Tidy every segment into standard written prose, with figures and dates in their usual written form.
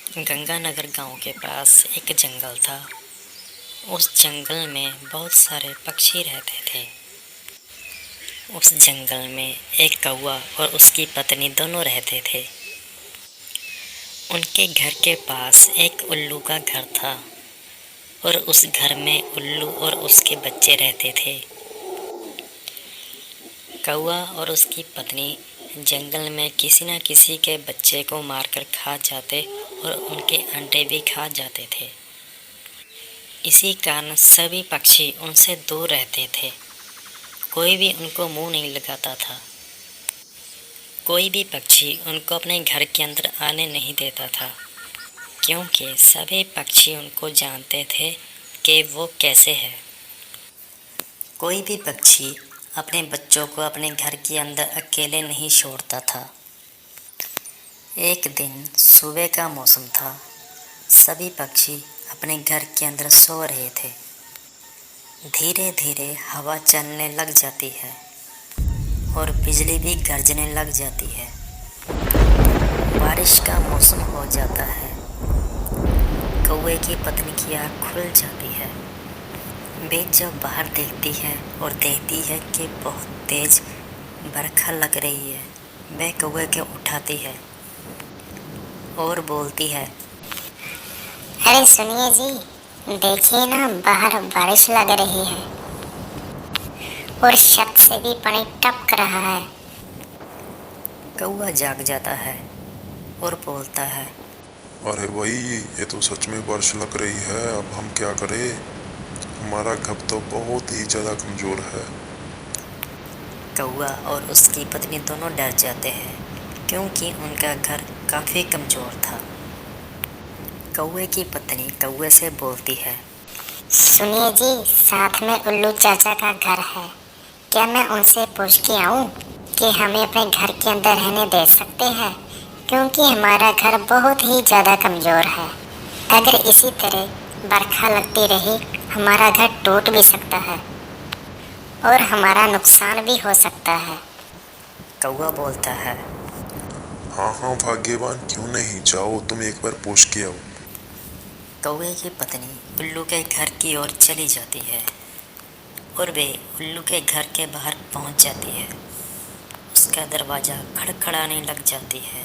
गंगानगर गांव के पास एक जंगल था। उस जंगल में बहुत सारे पक्षी रहते थे। उस जंगल में एक कौवा और उसकी पत्नी दोनों रहते थे। उनके घर के पास एक उल्लू का घर था और उस घर में उल्लू और उसके बच्चे रहते थे। कौवा और उसकी पत्नी जंगल में किसी न किसी के बच्चे को मारकर खा जाते और उनके अंडे भी खा जाते थे। इसी कारण सभी पक्षी उनसे दूर रहते थे। कोई भी उनको मुंह नहीं लगाता था। कोई भी पक्षी उनको अपने घर के अंदर आने नहीं देता था, क्योंकि सभी पक्षी उनको जानते थे कि वो कैसे है। कोई भी पक्षी अपने बच्चों को अपने घर के अंदर अकेले नहीं छोड़ता था। एक दिन सुबह का मौसम था। सभी पक्षी अपने घर के अंदर सो रहे थे। धीरे धीरे हवा चलने लग जाती है और बिजली भी गरजने लग जाती है। बारिश का मौसम हो जाता है। कौवे की पत्नी की आँख खुल जाती है। वे जब बाहर देखती है और देखती है कि बहुत तेज बरखा लग रही है, वह कौवे को उठाती है और बोलती है, अरे सुनिए जी, देखिए ना, बाहर बारिश लग रही है और छत से भी पानी टपक रहा है। कौवा जाग जाता है और बोलता है, अरे भाई, ये तो सच में बारिश लग रही है। अब हम क्या करें? हमारा घर तो बहुत ही ज़्यादा कमज़ोर है। कौवा और उसकी पत्नी दोनों डर जाते हैं, क्योंकि उनका घर काफ़ी कमज़ोर था। कौवे की पत्नी कौवे से बोलती है, सुनिए जी, साथ में उल्लू चाचा का घर है। क्या मैं उनसे पूछ के आऊं कि हमें अपने घर के अंदर रहने दे सकते हैं? क्योंकि हमारा घर बहुत ही ज़्यादा कमज़ोर है। अगर इसी तरह बरखा लगती रही, हमारा घर टूट भी सकता है और हमारा नुकसान भी हो सकता है। कौवा बोलता है, हाँ हाँ भाग्यवान, क्यों नहीं, जाओ तुम एक बार पूछ के आओ। कौवे की पत्नी उल्लू के घर की ओर चली जाती है और वे उल्लू के घर के बाहर पहुंच जाती है। उसका दरवाज़ा खड़खड़ाने लग जाती है।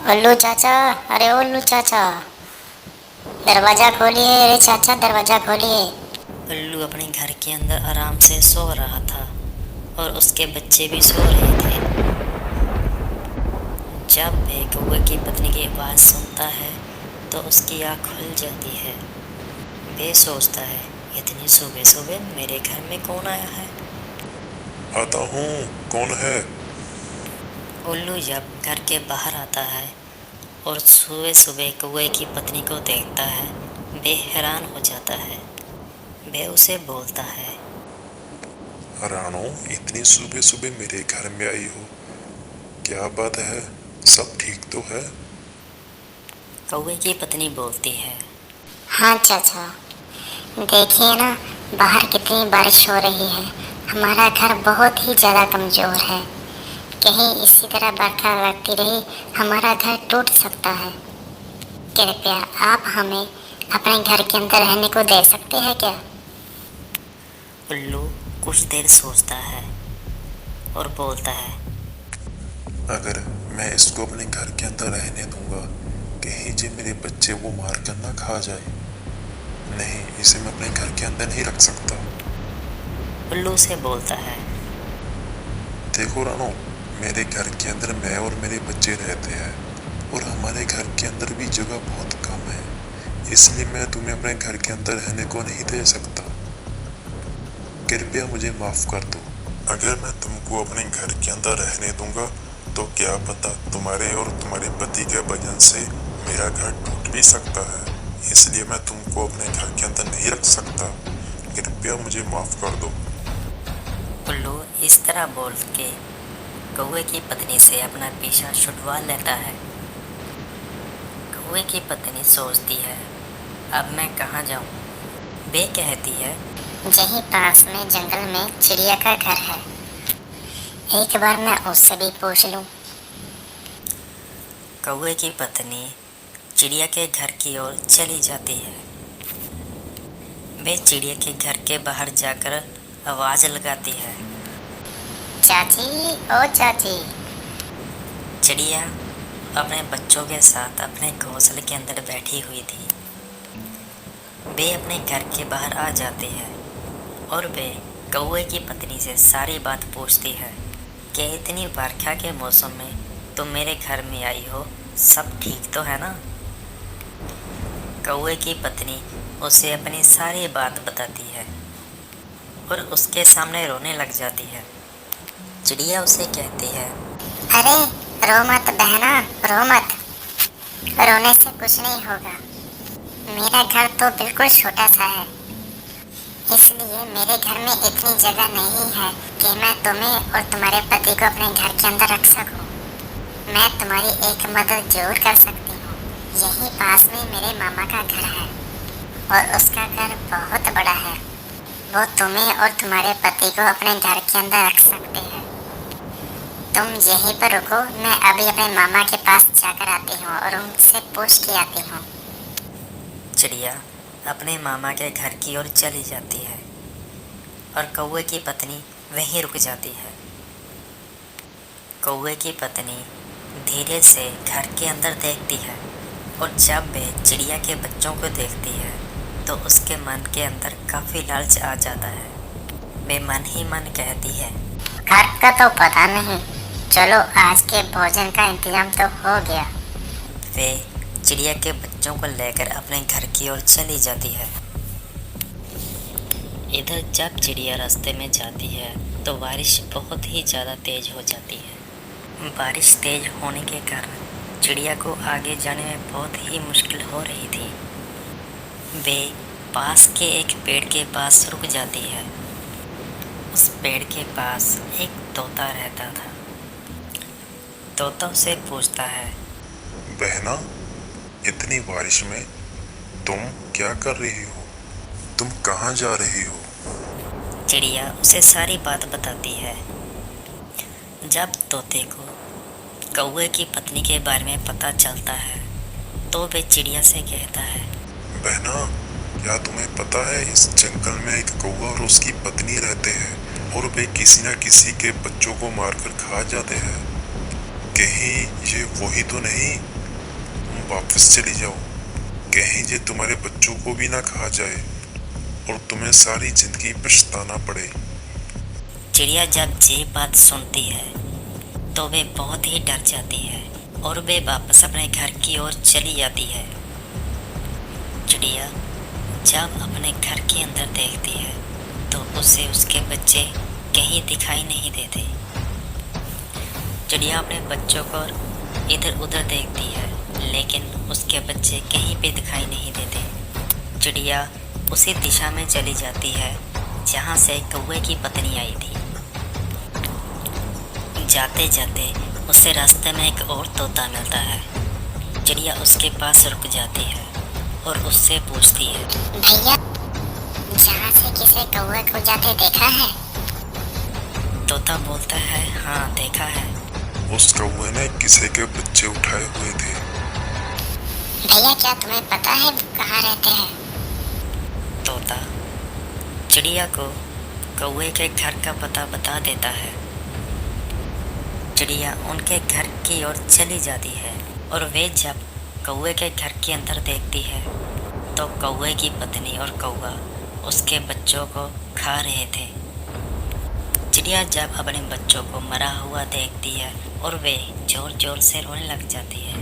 उल्लू चाचा, अरे उल्लू चाचा, दरवाज़ा खोलिए। अरे चाचा, दरवाज़ा खोलिए। उल्लू अपने घर के अंदर आराम से सो रहा था और उसके बच्चे भी सो रहे थे। जब वह कौवे की पत्नी की आवाज़ सुनता है तो उसकी आँख खुल जाती है। वे सोचता है, इतनी सुबह सुबह मेरे घर में कौन आया है? आता हूँ, कौन है? उल्लू जब घर के बाहर आता है और सुबह सुबह कौवे की पत्नी को देखता है, वे हैरान हो जाता है। वे उसे बोलता है, रानो, इतनी सुबह सुबह मेरे घर में आई हो, क्या बात है? सब ठीक तो है? कौवे की पत्नी बोलती है, हाँ चाचा, देखिए ना, बाहर कितनी बारिश हो रही है। हमारा घर बहुत ही ज़्यादा कमज़ोर है। कहीं इसी तरह बरखा लगती रही, हमारा घर टूट सकता है। कृपया आप हमें अपने घर के अंदर रहने को दे सकते हैं क्या? उल्लू कुछ देर सोचता है और बोलता है, अगर मैं इसको अपने घर के अंदर रहने दूंगा, कहीं जे मेरे बच्चे वो मार कर ना खा जाए। नहीं, इसे मैं अपने घर के अंदर नहीं रख सकता। उल्लू से बोलता है, देखो रानो, मेरे घर के अंदर मैं और मेरे बच्चे रहते हैं और हमारे घर के अंदर भी जगह बहुत कम है, इसलिए मैं तुम्हें अपने घर के अंदर रहने को नहीं दे सकता। कृपया मुझे माफ़ कर दो। अगर मैं तुमको अपने घर के अंदर रहने दूंगा तो क्या पता तुम्हारे और तुम्हारे पति के वजन से मेरा घर टूट भी सकता है, इसलिए मैं तुमको अपने घर के अंदर नहीं रख सकता। कृपया मुझे माफ़ कर दो। उल्लू इस तरह बोल के कौवे की पत्नी से अपना पीछा छुड़वा लेता है। कौवे की पत्नी सोचती है, अब मैं कहाँ जाऊँ? वे कहती है, यहीं पास में जंगल में चिड़िया का घर है। एक बार मैं उससे भी पूछ लूं। कौवे की पत्नी चिड़िया के घर की ओर चली जाती है। वे चिड़िया के घर के बाहर जाकर आवाज लगाती है। चाची, ओ चाची। चिड़िया अपने बच्चों के साथ अपने घोंसले के अंदर बैठी हुई थी। वे अपने घर के बाहर आ जाते हैं और वे कौवे की पत्नी से सारी बात पूछती है कि इतनी बरखा के मौसम में तुम मेरे घर में आई हो, सब ठीक तो है ना। कौवे की पत्नी उसे अपनी सारी बात बताती है और उसके सामने रोने लग जाती है। चिड़िया उसे कहती है, अरे रो मत बहना, रो मत। रोने से कुछ नहीं होगा। मेरा घर तो बिल्कुल छोटा सा है, इसलिए मेरे घर में इतनी जगह नहीं है कि मैं तुम्हें और तुम्हारे पति को अपने घर के अंदर रख सकूं। मैं तुम्हारी एक मदद जरूर कर सकती हूँ। यहीं पास में मेरे मामा का घर है और उसका घर बहुत बड़ा है। वो तुम्हें और तुम्हारे पति को अपने घर के अंदर रख सकते हैं। तुम यहीं पर रुको, मैं अभी अपने मामा के पास जाकर आती हूँ और उनसे पूछ के आती हूँ। चिड़िया अपने मामा के घर की ओर चली जाती है और कौवे की पत्नी वहीं रुक जाती है। कौवे की पत्नी धीरे से घर के अंदर देखती है और जब वे चिड़िया के बच्चों को देखती है तो उसके मन के अंदर काफ़ी लालच आ जाता है। वे मन ही मन कहती है, घर का तो पता नहीं, चलो आज के भोजन का इंतजाम तो हो गया। वे चिड़िया के बच्चों को लेकर अपने घर की ओर चली जाती है। इधर जब चिड़िया रास्ते में जाती है तो बारिश बहुत ही ज़्यादा तेज हो जाती है। बारिश तेज होने के कारण चिड़िया को आगे जाने में बहुत ही मुश्किल हो रही थी। वे पास के एक पेड़ के पास रुक जाती है। उस पेड़ के पास एक तोता रहता था। तोता उसे पूछता है, बहना, इतनी बारिश में तुम क्या कर रही हो? तुम कहाँ जा रही हो? चिड़िया उसे सारी बात बताती है। जब तोते को कौवे की पत्नी के बारे में पता चलता है तो वे चिड़िया से कहता है, बहना, क्या तुम्हें पता है इस जंगल में एक कौवा और उसकी पत्नी रहते हैं और वे किसी न किसी के बच्चों को मारकर खा जाते हैं। कहीं ये वही तो नहीं? तुम वापस चली जाओ, कहीं ये तुम्हारे बच्चों को भी ना खा जाए और तुम्हें सारी जिंदगी पछताना पड़े। चिड़िया जब ये बात सुनती है तो वे बहुत ही डर जाती है और वे वापस अपने घर की ओर चली जाती है। चिड़िया जब अपने घर के अंदर देखती है तो उसे उसके बच्चे कहीं दिखाई नहीं देते। चिड़िया अपने बच्चों को इधर उधर देखती है लेकिन उसके बच्चे कहीं पे दिखाई नहीं देते। चिड़िया उसी दिशा में चली जाती है जहाँ से कौवे की पत्नी आई थी। जाते जाते उसे रास्ते में एक और तोता मिलता है। चिड़िया उसके पास रुक जाती है और उससे पूछती है, भैया, जहाँ से किसी कौवे को जाते देखा है? तोता बोलता है, हाँ देखा है। उस कौवे ने किसी के बच्चे उठाए हुए थे। भैया, क्या तुम्हें पता है वो कहाँ रहते हैं? तोता चिड़िया को कौवे के घर का पता बता देता है। चिड़िया उनके घर की ओर चली जाती है और वे जब कौवे के घर के अंदर देखती है तो कौवे की पत्नी और कौवा उसके बच्चों को खा रहे थे। चिड़िया जब अपने बच्चों को मरा हुआ देखती है और वे जोर जोर से रोने लग जाती है।